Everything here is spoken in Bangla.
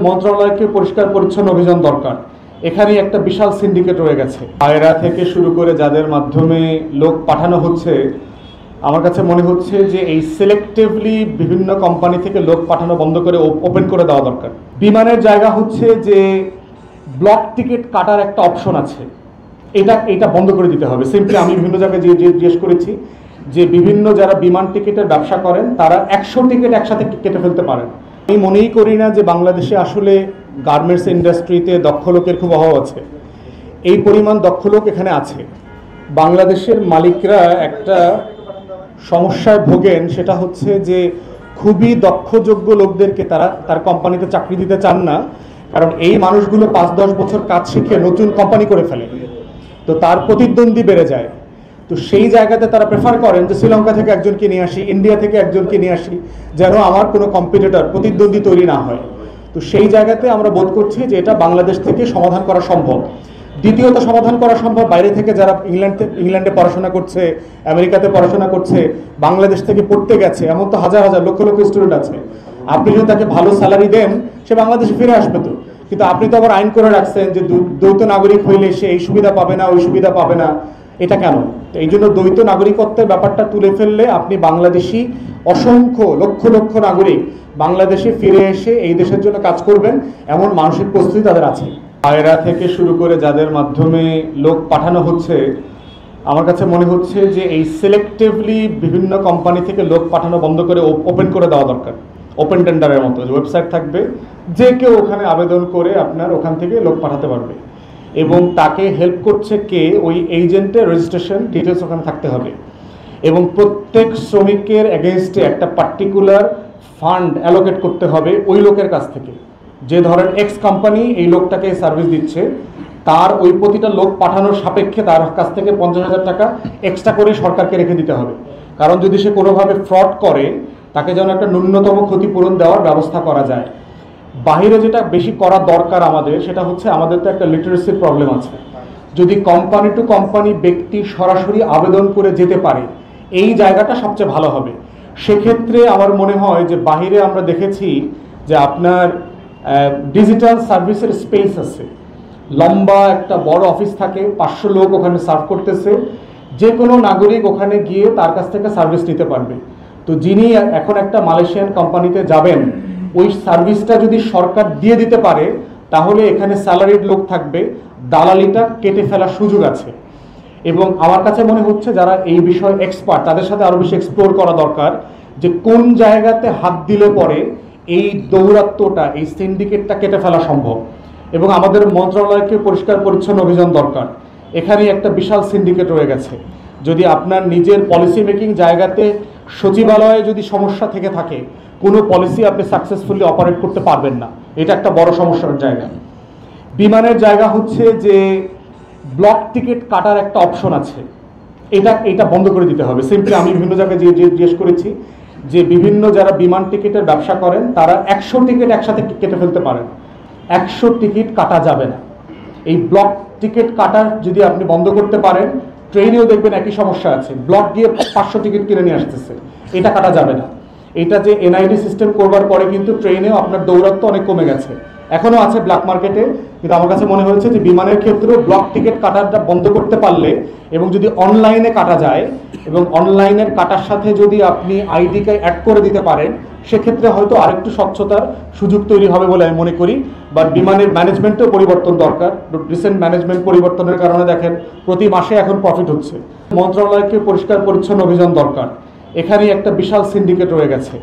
মন্ত্রণালয়কে পরিষ্কার পরিচ্ছন্ন অভিযান দরকার। এখানে একটা বিশাল সিন্ডিকেট রয়ে গেছে। আয়রা থেকে শুরু করে যাদের মাধ্যমে লোক পাঠানো হচ্ছে, আমার কাছে মনে হচ্ছে যে এই সিলেক্টিভলি বিভিন্ন কোম্পানি থেকে লোক পাঠানো বন্ধ করে ওপেন করে দেওয়া দরকার। বিমানের জায়গা হচ্ছে যে ব্লক টিকিট কাটার একটা অপশন আছে, এটা বন্ধ করে দিতে হবে। সিম্পলি আমি বিভিন্ন জায়গায় জিজ্ঞেস করেছি যে বিভিন্ন যারা বিমান টিকিটের ব্যবসা করেন তারা 100 টিকিট একসাথে কেটে ফেলতে পারেন। আমি মনেই করি না যে বাংলাদেশে আসলে গার্মেন্টস ইন্ডাস্ট্রিতে দক্ষ লোকের খুব অভাব আছে। এই পরিমাণ দক্ষ লোক এখানে আছে। বাংলাদেশের মালিকরা একটা সমস্যায় ভোগেন, সেটা হচ্ছে যে খুবই দক্ষযোগ্য লোকদেরকে তার কোম্পানিতে চাকরি দিতে চান না, কারণ এই মানুষগুলো 5-10 বছর কাজ শিখে নতুন কোম্পানি করে ফেলে, তো তার প্রতিদ্বন্দ্বী বেড়ে যায়। তো সেই জায়গাতে তারা প্রেফার করেন যে শ্রীলঙ্কা থেকে একজনকে নিয়ে আসি, ইন্ডিয়া থেকে একজনকে নিয়ে আসি, যেন আমার কোনো কম্পিটিটর প্রতিদ্বন্দ্বী তৈরি না হয়। তো সেই জায়গাতে আমরা বোধ করছি যে এটা বাংলাদেশ থেকে সমাধান করা সম্ভব। দ্বিতীয়ত সমাধান করা সম্ভব বাইরে থেকে যারা ইংল্যান্ডে পড়াশোনা করছে, আমেরিকাতে পড়াশোনা করছে, বাংলাদেশ থেকে পড়তে গেছে, এমন তো হাজার হাজার লক্ষ লক্ষ স্টুডেন্ট আছে। আপনি যদি তাকে ভালো স্যালারি দেন সে বাংলাদেশে ফিরে আসবে। তো কিন্তু আপনি তো আবার আইন করে রাখছেন যে দ্বৈত নাগরিক হইলে সে এই সুবিধা পাবে না, ওই সুবিধা পাবে না। এটা কেন? এই জন্য দ্বৈত নাগরিকত্বের ব্যাপারটা তুলে ফেললে আপনি বাংলাদেশি অসংখ্য লক্ষ লক্ষ নাগরিক বাংলাদেশে ফিরে এসে এই দেশের জন্য কাজ করবেন এমন মানসিক প্রস্তুতি তাদের আছে। আয়রা থেকে শুরু করে যাদের মাধ্যমে লোক পাঠানো হচ্ছে, আমার কাছে মনে হচ্ছে যে এই সিলেক্টিভলি বিভিন্ন কোম্পানি থেকে লোক পাঠানো বন্ধ করে ওপেন করে দেওয়া দরকার। ওপেন টেন্ডারের মতো ওয়েবসাইট থাকবে, যে কেউ ওখানে আবেদন করে আপনার ওখান থেকে লোক পাঠাতে পারবে, এবং তাকে হেল্প করছে কে, ওই এজেন্টের রেজিস্ট্রেশন ডিটেলস ওখানে থাকতে হবে, এবং প্রত্যেক শ্রমিকের এগেনস্টে একটা পার্টিকুলার ফান্ড অ্যালোকেট করতে হবে ওই লোকের কাছ থেকে। যে ধরেন এক্স কোম্পানি এই লোকটাকে সার্ভিস দিচ্ছে, তার ওই প্রতিটা লোক পাঠানোর সাপেক্ষে তার কাছ থেকে 50,000 টাকা এক্সট্রা করে সরকারকে রেখে দিতে হবে। কারণ যদি সে কোনোভাবে ফ্রড করে তাকে যেন একটা ন্যূনতম ক্ষতিপূরণ দেওয়ার ব্যবস্থা করা যায়। বাহিরে যেটা বেশি করা দরকার আমাদের, সেটা হচ্ছে আমাদের তো একটা লিটারেসির প্রবলেম আছে। যদি কোম্পানি টু কোম্পানি ব্যক্তি সরাসরি আবেদন করে যেতে পারে, এই জায়গাটা সবচেয়ে ভালো হবে। সেক্ষেত্রে আমার মনে হয় যে বাহিরে আমরা দেখেছি যে আপনার ডিজিটাল সার্ভিসের স্পেস আছে, লম্বা একটা বড় অফিস থাকে, 500 লোক ওখানে সার্ভ করতেছে, যে কোনো নাগরিক ওখানে গিয়ে তার কাছ থেকে সার্ভিস নিতে পারবে। তো যিনি এখন একটা মালয়েশিয়ান কোম্পানিতে যাবেন, ওই সার্ভিসটা যদি সরকার দিয়ে দিতে পারে তাহলে এখানে স্যালারিড লোক থাকবে, দালালিটা কেটে ফেলার সুযোগ আছে। এবং আমার কাছে মনে হচ্ছে যারা এই বিষয়ে এক্সপার্ট তাদের সাথে আরও বেশি এক্সপ্লোর করা দরকার যে কোন জায়গাতে হাত দিলে পরে এই দৌরাত্ম্যটা, এই সিন্ডিকেটটা কেটে ফেলা সম্ভব। এবং আমাদের মন্ত্রণালয়কে পরিষ্কার পরিচ্ছন্ন অভিযান দরকার। এখানে একটা বিশাল সিন্ডিকেট রয়ে গেছে। যদি আপনার নিজের পলিসি মেকিং জায়গাতে সচিবালয়ে যদি সমস্যা থেকে থাকে, কোনো পলিসি আপনি সাকসেসফুলি অপারেট করতে পারবেন না। এটা একটা বড় সমস্যার জায়গা। বিমানের জায়গা হচ্ছে যে ব্লক টিকিট কাটার একটা অপশন আছে, এটা বন্ধ করে দিতে হবে। সিম্পলি আমি বিভিন্ন জায়গায় জিজ্ঞেস করেছি যে বিভিন্ন যারা বিমান টিকিটের ব্যবসা করেন তারা 100 টিকিট একসাথে কেটে ফেলতে পারেন, 100 টিকিট কাটা যাবে না। এই ব্লক টিকিট কাটার যদি আপনি বন্ধ করতে পারেন, ট্রেনেও দেখবেন একই সমস্যা আছে, ব্লক দিয়ে 500 টিকিট কিনে নিয়ে আসতেছে, এটা কাটা যাবে না। এটা যে এনআইডি সিস্টেম করবার পরে কিন্তু ট্রেনেও আপনার দৌরাত্ম অনেক কমে গেছে, এখনও আছে ব্ল্যাক মার্কেটে, কিন্তু আমার কাছে মনে হয়েছে যে বিমানের ক্ষেত্রেও ব্লক টিকিট কাটারটা বন্ধ করতে পারলে, এবং যদি অনলাইনে কাটা যায়, এবং অনলাইনের কাটার সাথে যদি আপনি আইডিকে অ্যাড করে দিতে পারেন, সেক্ষেত্রে হয়তো আরেকটু স্বচ্ছতার সুযোগ তৈরি হবে বলে আমি মনে করি। বাট বিমানের ম্যানেজমেন্টেও পরিবর্তন দরকার। রিসেন্ট ম্যানেজমেন্ট পরিবর্তনের কারণে দেখেন প্রতি মাসে এখন প্রফিট হচ্ছে। মন্ত্রণালয়কে পরিষ্কার পরিচ্ছন্ন অভিযান দরকার। এখানে একটা বিশাল সিন্ডিকেট রয়ে গেছে।